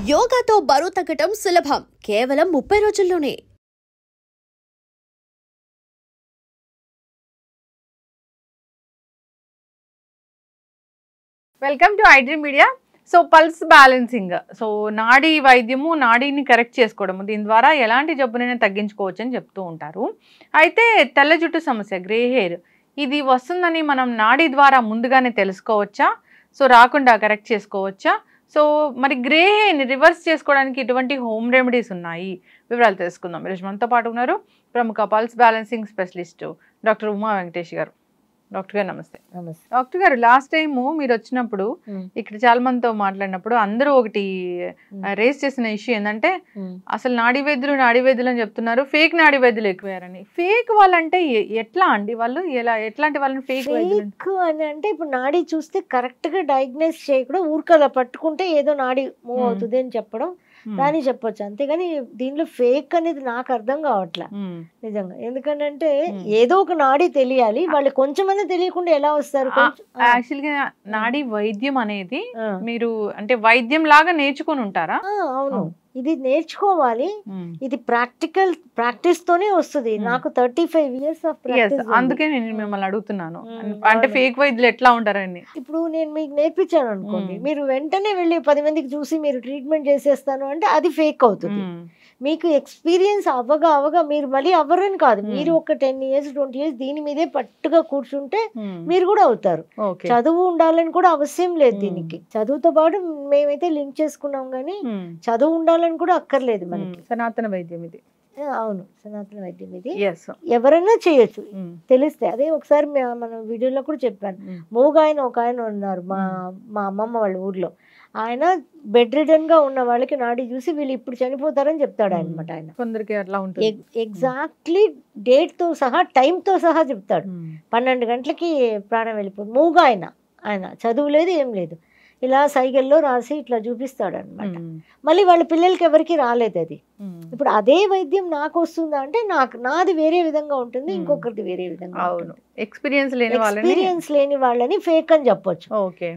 యోగాతో బరువు తగ్గటం సులభం కేవలం 30 రోజుల్లోనే. Welcome to iDream media. So pulse balancing, so నాడీ వైద్యము, నాడీని కరెక్ట్ చేసుకోవడము, దీని ద్వారా ఎలాంటి జబ్బునైనా తగ్గించుకోవచ్చు అని చెప్తూ ఉంటారు. అయితే తెల్ల జుట్టు సమస్య, గ్రే హెయిర్, ఇది వస్తుందని మనం నాడీ ద్వారా ముందుగానే తెలుసుకోవచ్చా? సో రాకుండా కరెక్ట్ చేసుకోవచ్చా? సో మరి గ్రే హెయిర్ని రివర్స్ చేసుకోవడానికి ఎటువంటి హోమ్ రెమెడీస్ ఉన్నాయి, వివరాలు తెలుసుకుందాం. ఈరోజు మనతో పాటు ఉన్నారు ప్రముఖ pulse balancing specialist doctor Uma Venkatesh గారు. డాక్టర్ గారు నమస్తే. నమస్తే డాక్టర్ గారు, లాస్ట్ టైము మీరు వచ్చినప్పుడు ఇక్కడ చాలా మందితో మాట్లాడినప్పుడు అందరూ ఒకటి రేస్ చేసిన ఇష్యూ ఏంటంటే అసలు నాడీ వైద్యులు అని చెప్తున్నారు, ఫేక్ నాడీ వైద్యులు ఎక్కువయ్యారని. ఫేక్ వాళ్ళంటే ఎట్లా అండి? వాళ్ళు ఎట్లాంటి వాళ్ళని ఫేక్ అని అంటే ఇప్పుడు నాడీ చూస్తే కరెక్ట్ గా డయాగ్నైజ్ చేయకుండా ఊరికలా పట్టుకుంటే ఏదో నాడీ మూవ్ అవుతుంది అని చెప్పడం దాన్ని చెప్పొచ్చు. అంతేగాని దీనిలో ఫేక్ అనేది నాకు అర్థం కావట్లా నిజంగా. ఎందుకంటే ఏదో ఒక నాడీ తెలియాలి, వాళ్ళు కొంచెమన్నా తెలియకుండా ఎలా వస్తారు? యాక్చువల్ గా నాడీ వైద్యం అనేది మీరు అంటే వైద్యం లాగా నేర్చుకొని ఉంటారా? అవును, ఇది నేర్చుకోవాలి. ఇది ప్రాక్టీస్ తోనే వస్తుంది. నాకు 35 years ఆఫ్ ప్రాక్టీస్. అందుకే నేను మిమ్మల్ని అడుగుతున్నాను, అంటే ఫేక్ వైద్యులు ఎట్లా ఉంటారని. ఇప్పుడు నేను మీకు నేర్పించాను అనుకోండి, మీరు వెంటనే వెళ్ళి 10 మందికి చూసి మీరు ట్రీట్మెంట్ చేసేస్తాను అంటే అది ఫేక్ అవుతుంది. మీకు ఎక్స్పీరియన్స్ అవ్వగా మీరు మళ్ళీ అవ్వరని కాదు, మీరు ఒక 10 years 20 years దీని మీదే పట్టుగా కూర్చుంటే మీరు కూడా అవుతారు. చదువు ఉండాలని కూడా అవసరం లేదు దీనికి. చదువుతో పాటు మేమైతే లింక్ చేసుకున్నాం కానీ చదువు ఉండాలని కూడా అక్కర్లేదు మనకి. సనాతన వైద్యం ఇది. అవును, సనాతన వైద్యం ఇది. ఎవరైనా చేయొచ్చు తెలిస్తే. అదే ఒకసారి మనం వీడియోలో కూడా చెప్పాను. మూగాయన ఒక ఆయన ఉన్నారు మా అమ్మమ్మ వాళ్ళ ఊర్లో. ఆయన బెడ్ రిడన్ గా ఉన్న వాళ్ళకి నాడి చూసి వీళ్ళు ఇప్పుడు చనిపోతారని చెప్తాడు అనమాట. ఆయన కొందరికి అట్లా ఉంటుంది, ఎగ్జాక్ట్లీ డేట్ తో సహా టైం తో సహా చెప్తాడు. 12 గంటలకి ప్రాణం వెళ్ళిపోతుంది. మూగా ఆయన చదువు లేదు ఏం లేదు, ఇలా సైకిల్లో రాసి ఇట్లా చూపిస్తాడు అనమాట. మళ్ళీ వాళ్ళ పిల్లలకి ఎవరికి రాలేదు అది. ఇప్పుడు అదే వైద్యం నాకు వస్తుందా అంటే నాది వేరే విధంగా ఉంటుంది, ఇంకొకరిది వేరే విధంగా. ఎక్స్పీరియన్స్ లేని వాళ్ళని ఫేక్ అని చెప్పొచ్చు.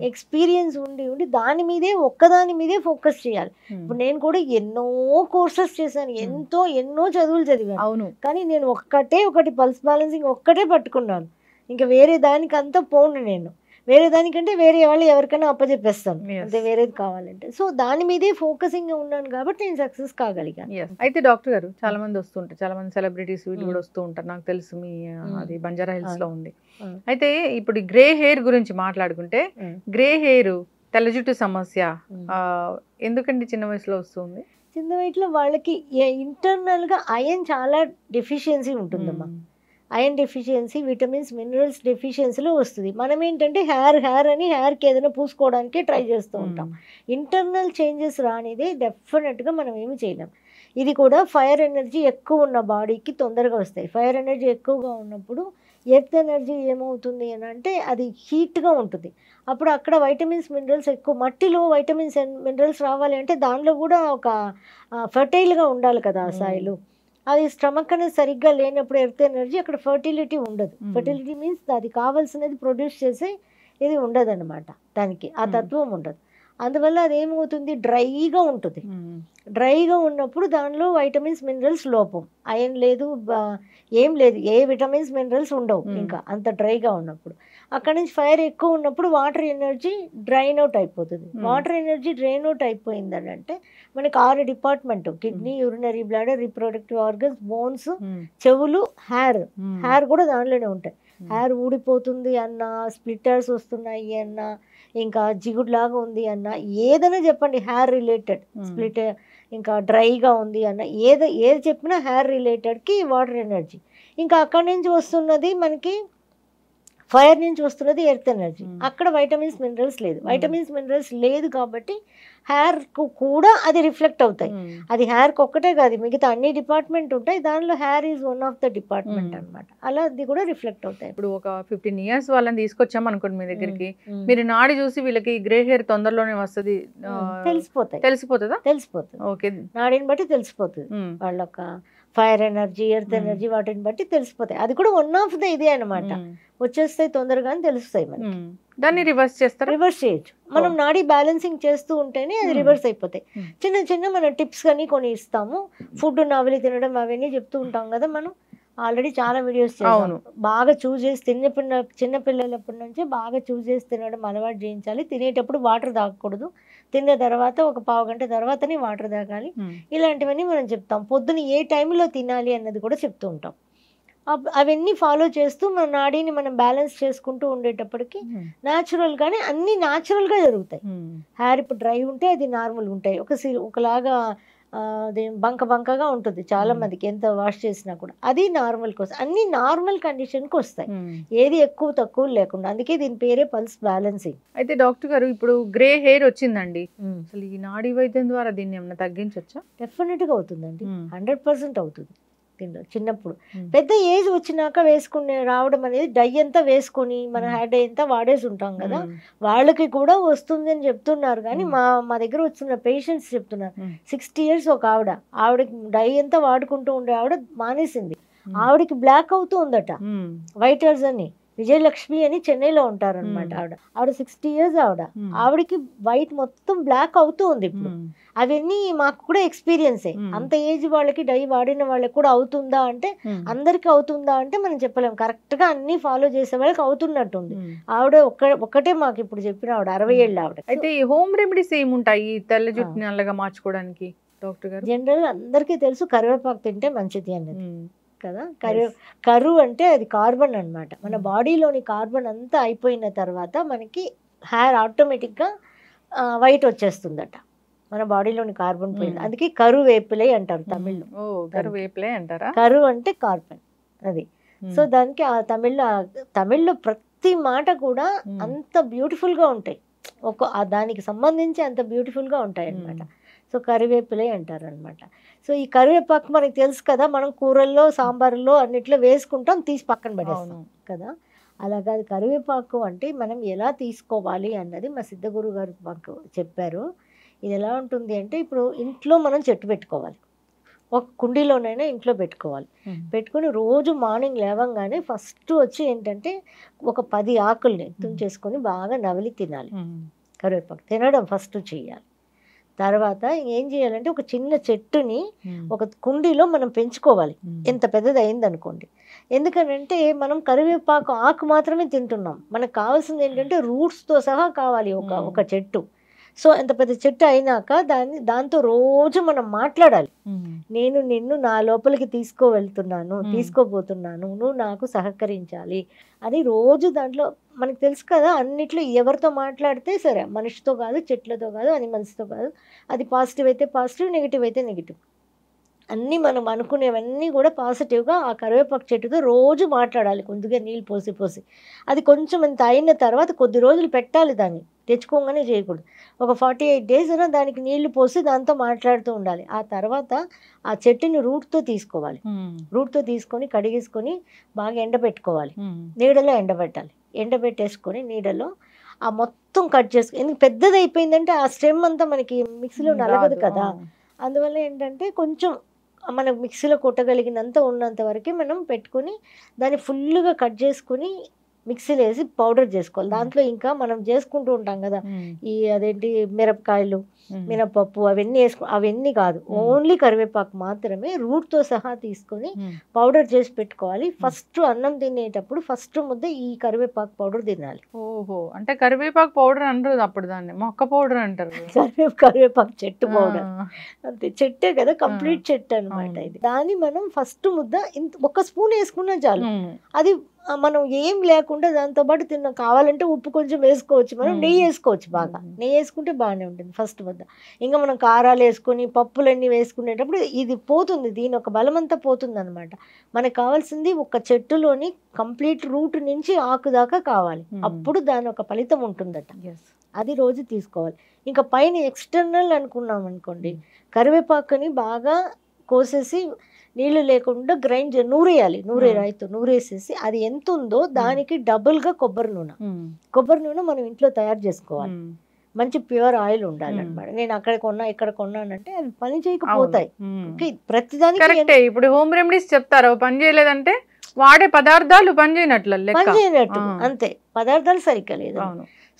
ఎక్స్పీరియన్స్ ఉండి దాని మీదే ఒక్కదాని మీదే ఫోకస్ చేయాలి. ఇప్పుడు నేను కూడా ఎన్నో కోర్సెస్ చేశాను, ఎన్నో చదువులు చదివాను. అవును, కానీ నేను ఒకటి పల్స్ బ్యాలెన్సింగ్ ఒక్కటే పట్టుకున్నాను. ఇంకా వేరే దానికి అంతా పోను. నేను వేరే దానికంటే వేరే వాళ్ళు ఎవరికైనా అప్పచెప్పేస్తాను అంటే వేరేది కావాలంటే. సో దాని మీదే ఫోకసింగ్ గా ఉన్నాను కాబట్టి నేను సక్సెస్ కాగలిగాను. అయితే డాక్టర్ గారు, చాలా మంది వస్తుంటారు, చాలా మంది సెలబ్రిటీస్ వీళ్ళు కూడా వస్తూ ఉంటారు. నాకు తెలుసు మీ అది బంజారా హిల్స్ లో ఉంది. అయితే ఇప్పుడు గ్రే హెయిర్ గురించి మాట్లాడుకుంటే, గ్రే హెయిర్, తెల్ల జుట్టు సమస్య ఎందుకంటే చిన్న వయసులో వస్తుంది? చిన్న వయసులో వాళ్ళకి ఇంటర్నల్ గా ఐరన్ చాలా డెఫిషియన్సీ ఉంటుందమ్మా. ఐరన్ డెఫిషియన్సీ, విటమిన్స్, మినరల్స్ డెఫిషియన్సీలో వస్తుంది. మనం ఏంటంటే హెయిర్ అని హెయిర్కి ఏదైనా పూసుకోవడానికి ట్రై చేస్తూ ఉంటాం. ఇంటర్నల్ చేంజెస్ రానిదే డెఫినెట్గా మనం ఏమి చేయలేం. ఇది కూడా ఫైర్ ఎనర్జీ ఎక్కువ ఉన్న బాడీకి తొందరగా వస్తాయి. ఫైర్ ఎనర్జీ ఎక్కువగా ఉన్నప్పుడు ఎర్త్ ఎనర్జీ ఏమవుతుంది అని అంటే అది హీట్గా ఉంటుంది. అప్పుడు అక్కడ వైటమిన్స్, మినరల్స్ ఎక్కువ. మట్టిలో వైటమిన్స్ అండ్ మినరల్స్ రావాలి అంటే దానిలో కూడా ఒక ఫర్టైల్గా ఉండాలి కదా ఆ సాయిలు. అది స్టమక్ అనేది సరిగ్గా లేనప్పుడు ఎర్త్ ఎనర్జీ అక్కడ ఫర్టిలిటీ ఉండదు. ఫర్టిలిటీ మీన్స్ అది కావాల్సినది ప్రొడ్యూస్ చేసే ఇది ఉండదు అనమాట, దానికి ఆ తత్వం ఉండదు. అందువల్ల అది ఏమవుతుంది, డ్రైగా ఉంటుంది. డ్రైగా ఉన్నప్పుడు దానిలో వైటమిన్స్, మినరల్స్ లోపం. ఐరన్ లేదు, ఏం లేదు, ఏ విటమిన్స్, మినరల్స్ ఉండవు ఇంకా అంత డ్రైగా ఉన్నప్పుడు. అక్కడ నుంచి ఫైర్ ఎక్కువ ఉన్నప్పుడు వాటర్ ఎనర్జీ డ్రైన్ అవుట్ అయిపోతుంది. వాటర్ ఎనర్జీ డ్రైన్ అవుట్ అయిపోయిందని అంటే మనకి 6 department: kidney, urinary bladder, reproductive organs, bones, చెవులు, హెయిర్ కూడా దానిలోనే ఉంటాయి. హెయిర్ ఊడిపోతుంది అన్నా, స్ప్లిట్టర్స్ వస్తున్నాయి అన్నా, ఇంకా జిగుడులాగా ఉంది అన్న, ఏదైనా చెప్పండి హెయిర్ రిలేటెడ్, స్ప్లిట్ ఇంకా డ్రైగా ఉంది అన్న, ఏది చెప్పినా హెయిర్ రిలేటెడ్కి వాటర్ ఎనర్జీ. ఇంకా అక్కడి నుంచి వస్తున్నది మనకి ఫైర్ నుంచి వస్తున్నది ఎర్త్ ఎనర్జీ. అక్కడ వైటమిన్స్, మినరల్స్ లేదు. వైటమిన్స్, మినరల్స్ లేదు కాబట్టి హెయిర్కు కూడా అది రిఫ్లెక్ట్ అవుతాయి. అది హెయిర్కి ఒక్కటే కాదు, మిగతా అన్ని డిపార్ట్మెంట్ ఉంటాయి, దానిలో hair is one of the department అనమాట. అలా అది కూడా రిఫ్లెక్ట్ అవుతాయి. ఇప్పుడు ఒక 15 years వాళ్ళని తీసుకొచ్చాం అనుకోండి మీ దగ్గరికి, మీరు నాడి చూసి వీళ్ళకి గ్రే హెయిర్ తొందరలోనే వస్తుంది తెలిసిపోతుందా? తెలిసిపోతుంది. ఓకే, నాడిని బట్టి తెలిసిపోతుంది. వాళ్ళొక ఫైర్ ఎనర్జీ, ఎర్త్ ఎనర్జీ, వాటిని బట్టి తెలిసిపోతాయి. అది కూడా వన్ ఆఫ్ ద ఇదే అనమాట. వచ్చేస్తాయి తొందరగానే తెలుస్తాయి మనకి. దాన్ని రివర్స్ చేస్తారు. రివర్స్ చేయొచ్చు మనం. నాడీ బ్యాలెన్సింగ్ చేస్తూ ఉంటేనే అది రివర్స్ అయిపోతాయి. చిన్న చిన్న మన టిప్స్ కానీ కొన్ని ఇస్తాము. ఫుడ్ నవలి తినడం అవన్నీ చెప్తూ ఉంటాం కదా. మనం ఆల్రెడీ చాలా వీడియోస్ చేస్తాము. బాగా చూస్ చేసి చిన్నపిల్లలప్పటి నుంచి బాగా చూస్ చేసి తినడం అలవాటు చేయించాలి. తినేటప్పుడు వాటర్ తాగకూడదు. తిన్న తర్వాత ఒక పావు గంట తర్వాతనే వాటర్ తాగాలి. ఇలాంటివన్నీ మనం చెప్తాం. పొద్దున ఏ టైంలో తినాలి అన్నది కూడా చెప్తూ ఉంటాం. అవన్నీ ఫాలో చేస్తూ మన నాడీని మనం బ్యాలెన్స్ చేసుకుంటూ ఉండేటప్పటికి న్యాచురల్గానే అన్నీ న్యాచురల్గా జరుగుతాయి. హెయిర్ ఇప్పుడు డ్రై ఉంటే అది నార్మల్గా ఉంటాయి. ఒకలాగా అదే బంకగా ఉంటుంది చాలా మందికి, ఎంత వాష్ చేసినా కూడా. అది నార్మల్కి వస్తాయి. అన్ని నార్మల్ కండిషన్కి వస్తాయి, ఏది ఎక్కువ తక్కువ లేకుండా. అందుకే దీని పేరే పల్స్ బ్యాలెన్సింగ్. అయితే డాక్టర్ గారు, ఇప్పుడు గ్రే హెయిర్ వచ్చిందండి, అసలు ఈ నాడీ వైద్యం ద్వారా దీన్ని ఏమైనా తగ్గించవచ్చా? డెఫినెట్గా అవుతుందండి, 100% అవుతుంది. దీనిలో చిన్నప్పుడు పెద్ద ఏజ్ వచ్చినాక వేసుకునే రావడం అనేది, డై అంతా వేసుకొని మన హెయిర్ డై అంతా వాడేసి ఉంటాం కదా, వాళ్ళకి కూడా వస్తుంది అని చెప్తున్నారు. కానీ మా దగ్గర వచ్చిన పేషెంట్స్ చెప్తున్నారు, 60 years ఒక ఆవిడకి డై అంతా వాడుకుంటూ ఉండే ఆవిడ మానేసింది. ఆవిడకి బ్లాక్ అవుతూ ఉందట, వైట్ హెయిర్స్ అని. విజయలక్ష్మి అని చెన్నైలో ఉంటారు అనమాట ఆవిడ 60 years ఆవిడకి వైట్ మొత్తం బ్లాక్ అవుతూ ఉంది ఇప్పుడు. అవన్నీ మాకు కూడా ఎక్స్పీరియన్సే. అంత ఏజ్ వాళ్ళకి డై వాడిన వాళ్ళకి కూడా అవుతుందా అంటే, అందరికి అవుతుందా అంటే మనం చెప్పలేం. కరెక్ట్ గా అన్ని ఫాలో చేసే వాళ్ళకి అవుతున్నట్టుంది. ఆవిడ ఒక్కటే మాకు ఇప్పుడు చెప్పిన ఆవిడ 60 ఏళ్ళ ఆవిడ. అయితే ఈ హోమ్ రెమెడీస్ ఏముంటాయి తెల్ల జుట్టు నల్లగా మార్చుకోవడానికి డాక్టర్ గారు? జనరల్ అందరికీ తెలుసు కరివేపాకు తింటే మంచిది అన్నది కదా. కరు అంటే అది కార్బన్ అన్నమాట. మన బాడీలోని కార్బన్ అంతా అయిపోయిన తర్వాత మనకి హెయిర్ ఆటోమేటిక్గా వైట్ వచ్చేస్తుందట. మన బాడీలోని కార్బన్ పోయింది, అందుకే కరువేపిలై అంటారు తమిళ్లో. కరువేపిలై అంటారా? కరు అంటే కార్బన్ అది. సో దానికి ఆ తమిళ్లో ప్రతి మాట కూడా అంత బ్యూటిఫుల్ గా ఉంటాయి, దానికి సంబంధించి అంత బ్యూటిఫుల్ గా ఉంటాయి అన్నమాట. సో కరివేపిలై అంటారు అనమాట. సో ఈ కరివేపాకు మనకి తెలుసు కదా, మనం కూరల్లో సాంబార్లో అన్నిట్లో వేసుకుంటాం, తీసి పక్కన పడేస్తాం కదా. అలాగా కరివేపాకు అంటే మనం ఎలా తీసుకోవాలి అన్నది మా సిద్ధగురు గారు మాకు చెప్పారు. ఇది ఎలా ఉంటుంది అంటే, ఇప్పుడు ఇంట్లో మనం చెట్టు పెట్టుకోవాలి, ఒక కుండీలోనైనా ఇంట్లో పెట్టుకోవాలి. పెట్టుకుని రోజు మార్నింగ్ లేవంగానే ఫస్ట్ వచ్చి ఏంటంటే ఒక 10 ఆకుల్ని తుంచేసుకొని బాగా నవలి తినాలి. కరివేపాకు తినడం ఫస్ట్ చేయాలి. తర్వాత ఏం చేయాలంటే ఒక చిన్న చెట్టుని ఒక కుండీలో మనం పెంచుకోవాలి, ఎంత పెద్దది అయిందనుకోండి. ఎందుకనంటే మనం కరివేపాకు ఆకు మాత్రమే తింటున్నాం, మనకు కావాల్సింది ఏంటంటే రూట్స్తో సహా కావాలి ఒక చెట్టు. సో ఎంత పెద్ద చెట్టు అయినాక దాంతో రోజు మనం మాట్లాడాలి. నేను నిన్ను నా లోపలికి తీసుకోబోతున్నాను, నువ్వు నాకు సహకరించాలి అని రోజు దాంట్లో మనకు తెలుసు కదా. అన్నిట్లో ఎవరితో మాట్లాడితే సరే, మనిషితో కాదు, చెట్లతో కాదు, అనిమల్స్తో కాదు, అది పాజిటివ్ అయితే పాజిటివ్, నెగిటివ్ అయితే నెగిటివ్. అన్నీ మనం అనుకునేవన్నీ కూడా పాజిటివ్గా ఆ కరివేపాకు చెట్టుతో రోజు మాట్లాడాలి, కొద్దిగా నీళ్ళు పోసి. అది కొంచెం ఇంత అయిన తర్వాత కొద్ది రోజులు పెట్టాలి, దాన్ని తెచ్చుకోగానే చేయకూడదు. ఒక 48 days అయినా దానికి నీళ్లు పోసి దాంతో మాట్లాడుతూ ఉండాలి. ఆ తర్వాత ఆ చెట్టుని రూట్తో తీసుకోవాలి. రూట్తో తీసుకొని కడిగేసుకొని బాగా ఎండబెట్టుకోవాలి, నీడలో ఎండబెట్టాలి. ఎండబెట్టేసుకొని నీడలో ఆ మొత్తం కట్ చేసుకుని, ఎందుకు పెద్దది అయిపోయిందంటే ఆ స్టెమ్ అంతా మనకి మిక్సీలో నలగదు కదా. అందువల్ల ఏంటంటే కొంచెం మనం మిక్సీలో కొట్టగలిగినంత ఉన్నంత వరకే మనం పెట్టుకొని దాన్ని ఫుల్గా కట్ చేసుకుని మిక్సీలో వేసి పౌడర్ చేసుకోవాలి. దాంట్లో ఇంకా మనం చేసుకుంటూ ఉంటాం కదా, ఈ అదేంటి మిరపకాయలు, మినపప్పు అవన్నీ కాదు, ఓన్లీ కరివేపాకు మాత్రమే రూట్తో సహా తీసుకొని పౌడర్ చేసి పెట్టుకోవాలి. ఫస్ట్ అన్నం తినేటప్పుడు ఫస్ట్ ముద్ద ఈ కరివేపాకు పౌడర్ తినాలి. ఓహో, అంటే కరివేపాకు పౌడర్ అంటారు, అప్పుడు దాన్ని మొక్క పౌడర్ అంటారు. కరివేపాకు చెట్టు పౌడర్ అంతే, చెట్టే కదా, కంప్లీట్ చెట్టు అనమాట ఇది. దాన్ని మనం ఫస్ట్ ముద్ద ఒక స్పూన్ వేసుకున్నా చాలు. అది మనం ఏం లేకుండా దాంతో పాటు కావాలంటే ఉప్పు కొంచెం వేసుకోవచ్చు, మనం నెయ్యి వేసుకోవచ్చు, బాగా నెయ్యి వేసుకుంటే బాగానే ఉంటుంది ఫస్ట్ ముద్ద. ఇంకా మనం కారాలు వేసుకొని పప్పులన్నీ వేసుకునేటప్పుడు ఇది పోతుంది, దీని ఒక బలమంతా పోతుంది అనమాట. మనకు కావాల్సింది ఒక చెట్టులోని కంప్లీట్ రూట్ నుంచి ఆకు దాకా కావాలి, అప్పుడు దాని ఒక ఫలితం ఉంటుందట. అది రోజు తీసుకోవాలి. ఇంకా పైన ఎక్స్టర్నల్ అనుకున్నాం అనుకోండి, కరివేపాకుని బాగా కోసేసి నీళ్ళు లేకుండా గ్రైండ్ నూరేయాలి, నూరేసేసి అది ఎంత ఉందో దానికి డబుల్గా కొబ్బరి నూనె మనం ఇంట్లో తయారు చేసుకోవాలి. మంచి ప్యూర్ ఆయిల్ ఉండాలి అనమాట. నేను అక్కడ కొన్నా ఇక్కడ కొన్నానంటే అవి పని చేయకపోతాయి. ప్రతిదానికి కరెక్టే. ఇప్పుడు హోమ్ రెమెడీస్ చెప్తారు పని చేయలేదంటే వాడే పదార్థాలు పని చేయనట్లు పని చేయనట్టు అంతే, పదార్థాలు సరిగ్గా లేదు.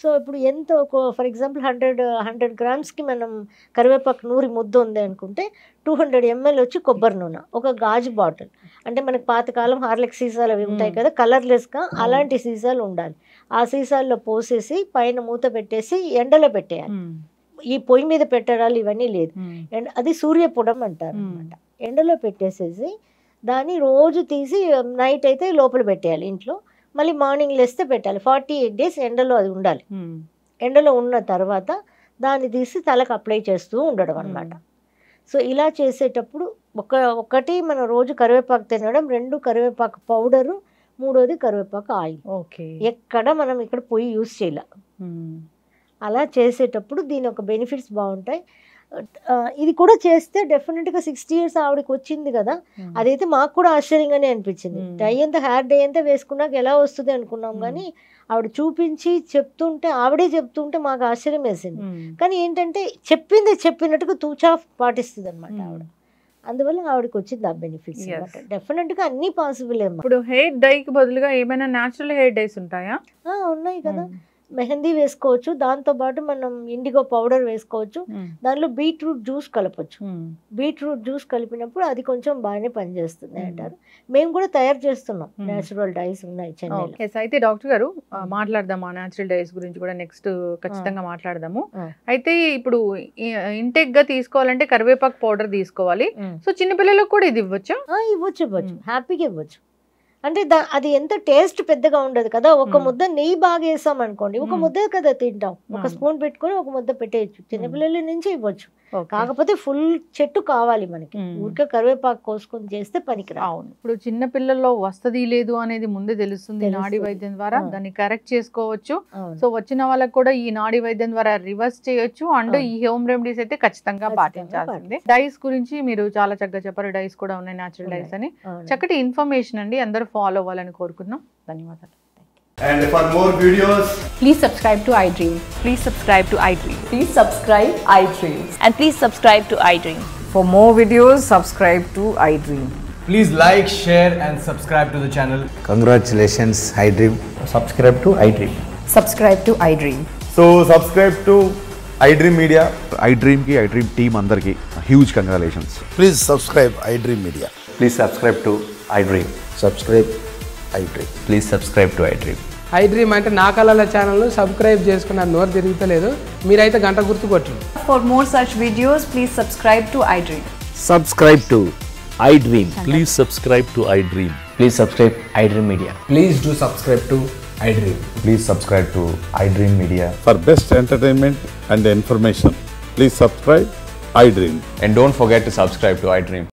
సో ఇప్పుడు ఎంత ఒక ఫర్ ఎగ్జాంపుల్ 100 గ్రామ్స్కి మనం కరివేపాకు నూరి ముద్ద ఉంది అనుకుంటే 200 ml వచ్చి కొబ్బరి నూనె, ఒక గాజు బాటిల్, అంటే మనకి పాతకాలం హార్లిక్స్ సీసాలు అవి ఉంటాయి కదా కలర్లెస్గా, అలాంటి సీసాలు ఉండాలి. ఆ సీసాల్లో పోసేసి పైన మూత పెట్టేసి ఎండలో పెట్టేయాలి. ఈ పొయ్యి మీద పెట్టడాలు ఇవన్నీ లేదు. అది సూర్యపుడం అంటారు అనమాట. ఎండలో పెట్టేసేసి దాన్ని రోజు తీసి నైట్ అయితే లోపల పెట్టేయాలి ఇంట్లో, మళ్ళీ మార్నింగ్ లేస్తే పెట్టాలి. 48 days ఎండలో అది ఉండాలి. ఎండలో ఉన్న తర్వాత దాన్ని తీసి తలకు అప్లై చేస్తూ ఉండడం అనమాట. సో ఇలా చేసేటప్పుడు ఒకటి మనం రోజు కరివేపాకు తినడం, 2 కరివేపాకు పౌడరు, 3వది కరివేపాకు ఆయిల్. ఎక్కడ మనం ఇక్కడ పొయ్యి యూస్ చేయాలి. అలా చేసేటప్పుడు దీని ఒక బెనిఫిట్స్ బాగుంటాయి. ఇది కూడా చేస్తే డెఫినెట్గా 60 years ఆవిడకి వచ్చింది కదా, అదైతే మాకు కూడా ఆశ్చర్యంగానే అనిపించింది. హెయిర్ డే అంతా వేసుకున్నాక ఎలా వస్తుంది అనుకున్నాం, కానీ ఆవిడ చూపించి చెప్తుంటే ఆవిడే చెప్తుంటే మాకు ఆశ్చర్యం వేసింది. కానీ ఏంటంటే చెప్పింది చెప్పినట్టుగా తూచా పాటిస్తుంది అనమాట ఆవిడ. అందువల్ల ఆవిడకి వచ్చింది ఆ బెనిఫిట్స్. డెఫినెట్గా అన్ని పాసిబుల్. ఇప్పుడు హెయిర్ డైకి బదులుగా ఏమైనా న్యాచురల్ హెయిర్ డైస్ ఉంటాయా? ఉన్నాయి కదా, మెహందీ వేసుకోవచ్చు, దాంతోపాటు మనం ఇండిగో పౌడర్ వేసుకోవచ్చు, దానిలో బీట్రూట్ జ్యూస్ కలపచ్చు. బీట్రూట్ జ్యూస్ కలిపినప్పుడు అది కొంచెం బాగానే పనిచేస్తుంది అంటారు. మేము కూడా తయారు చేస్తున్నాం, న్యాచురల్ డైస్ ఉన్నాయి చెన్నైలో. అయితే డాక్టర్ గారు మాట్లాడదాం ఆ న్యాచురల్ డైస్ గురించి కూడా నెక్స్ట్ ఖచ్చితంగా మాట్లాడదాము. అయితే ఇప్పుడు ఇంటెక్ గా తీసుకోవాలంటే కరివేపాకు పౌడర్ తీసుకోవాలి. సో చిన్నపిల్లలకు కూడా ఇది ఇవ్వచ్చు? ఇవ్వచ్చు, హ్యాపీగా ఇవ్వచ్చు. అంటే అది ఎంత టేస్ట్ పెద్దగా ఉండదు కదా. ఒక ముద్ద నెయ్యి బాగా వేసాం అనుకోండి, ఒక ముద్ద కదా తింటాం, ఒక స్పూన్ పెట్టుకొని ఒక ముద్ద పెట్టేయచ్చు. చిన్నపిల్లల నుంచి ఇవ్వచ్చు. కాకపోతే ఫుల్ చెట్టు కావాలి మనకి, ఊరికే కరివేపాకు కోసుకొని చేస్తే పనికిరా. అవును, ఇప్పుడు చిన్న పిల్లల్లో వస్తది లేదు అనేది ముందే తెలుస్తుంది నాడీ వైద్యం ద్వారా, దాన్ని కరెక్ట్ చేసుకోవచ్చు. సో వచ్చిన వాళ్ళకి కూడా ఈ నాడీ వైద్యం ద్వారా రివర్స్ చేయొచ్చు. అండ్ ఈ హోమ్ రెమెడీస్ అయితే ఖచ్చితంగా పాటించాల్సిందే. డైస్ గురించి మీరు చాలా చక్కగా చెప్పారు. డైస్ కూడా ఉన్నాయి, న్యాచురల్ డైస్ అని. చక్కటి ఇన్ఫర్మేషన్ అండి, అందరూ ఫాలో అవ్వాలని కోరుకుందాం. ధన్యవాదాలు. And for more videos, please subscribe to iDream. Please subscribe to iDream. Please subscribe iDream. And please subscribe to iDream. For more videos, subscribe to iDream. please like, share and subscribe to the channel. Congratulations, iDream. Subscribe to iDream. Subscribe to iDream. So subscribe to iDream Media. iDream ki iDream team andarki huge congratulations. Please subscribe iDream Media. Please subscribe to iDream. Subscribe iDream. Please subscribe to iDream. iDream అంటే నా కళల channel subscribe చేసుకున్న నోరు తిరుగుతలేదు, మీరైతే గంట గుర్తు కొట్టండి. For more such videos, please subscribe to iDream. Subscribe to iDream. Please subscribe to iDream. Please subscribe iDream Media. Please do subscribe to iDream. Please subscribe to iDream Media. For best entertainment and information, please subscribe iDream. And don't forget to subscribe to iDream.